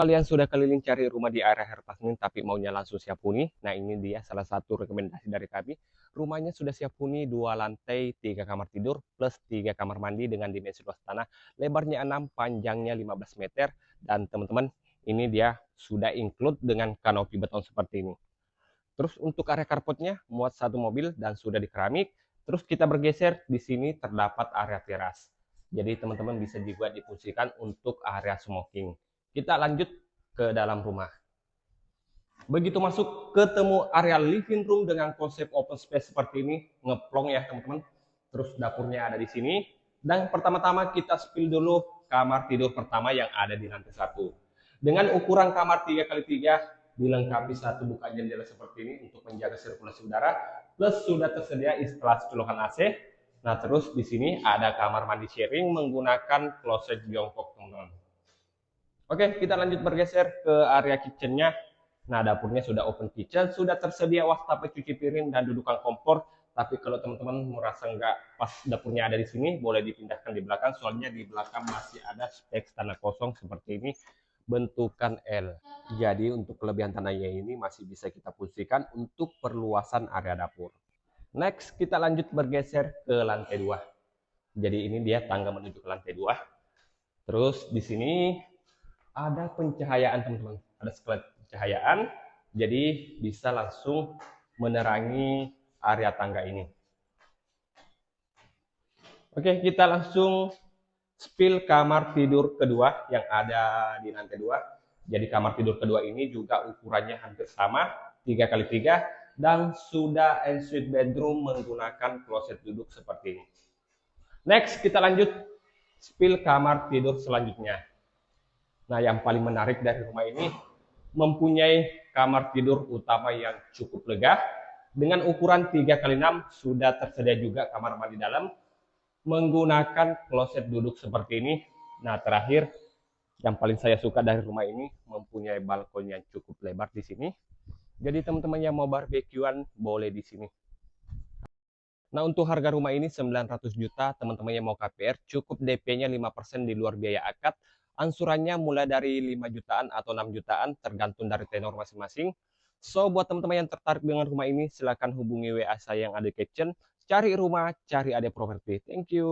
Kalian sudah keliling cari rumah di area Hertasmin tapi maunya langsung siap huni. Nah, ini dia salah satu rekomendasi dari kami. Rumahnya sudah siap huni, 2 lantai, 3 kamar tidur, plus 3 kamar mandi dengan dimensi luas tanah. Lebarnya 6, panjangnya 15 meter. Dan teman-teman, ini dia sudah include dengan kanopi beton seperti ini. Terus untuk area carportnya muat satu mobil dan sudah di keramik. Terus kita bergeser, di sini terdapat area teras. Jadi teman-teman bisa juga difungsikan untuk area smoking. Kita lanjut ke dalam rumah. Begitu masuk, ketemu area living room dengan konsep open space seperti ini, ngeplong ya teman-teman. Terus dapurnya ada di sini. Dan pertama-tama kita spill dulu kamar tidur pertama yang ada di lantai 1. Dengan ukuran kamar 3x3, dilengkapi satu buka jendela seperti ini untuk menjaga sirkulasi udara. Plus sudah tersedia instalasi colokan AC. Nah, terus di sini ada kamar mandi sharing menggunakan kloset jongkok, teman-teman. Oke, kita lanjut bergeser ke area kitchennya. Nah, dapurnya sudah open kitchen, sudah tersedia wastafel cuci piring dan dudukan kompor. Tapi kalau teman-teman merasa nggak pas dapurnya ada di sini, boleh dipindahkan di belakang. Soalnya di belakang masih ada space tanah kosong seperti ini, bentukan L. Jadi untuk kelebihan tanahnya ini masih bisa kita fungsikan untuk perluasan area dapur. Next, kita lanjut bergeser ke lantai 2. Jadi ini dia tangga menuju ke lantai 2. Terus di sini ada pencahayaan teman-teman, ada sklet pencahayaan, jadi bisa langsung menerangi area tangga ini. Oke, kita langsung spill kamar tidur kedua yang ada di lantai 2. Jadi kamar tidur kedua ini juga ukurannya hampir sama, 3x3, dan sudah ensuite bedroom menggunakan kloset duduk seperti ini. Next, kita lanjut spill kamar tidur selanjutnya. Nah, yang paling menarik dari rumah ini mempunyai kamar tidur utama yang cukup lega. Dengan ukuran 3x6 sudah tersedia juga kamar mandi dalam menggunakan kloset duduk seperti ini. Nah, terakhir yang paling saya suka dari rumah ini mempunyai balkon yang cukup lebar di sini. Jadi teman-teman yang mau barbekyuan boleh di sini. Nah, untuk harga rumah ini 900 juta, teman-teman yang mau KPR, cukup DP-nya 5% di luar biaya akad. Ansurannya mulai dari 5 jutaan atau 6 jutaan, tergantung dari tenor masing-masing. So, buat teman-teman yang tertarik dengan rumah ini, silahkan hubungi WA saya yang ada di caption. Cari rumah, cari ada properti. Thank you.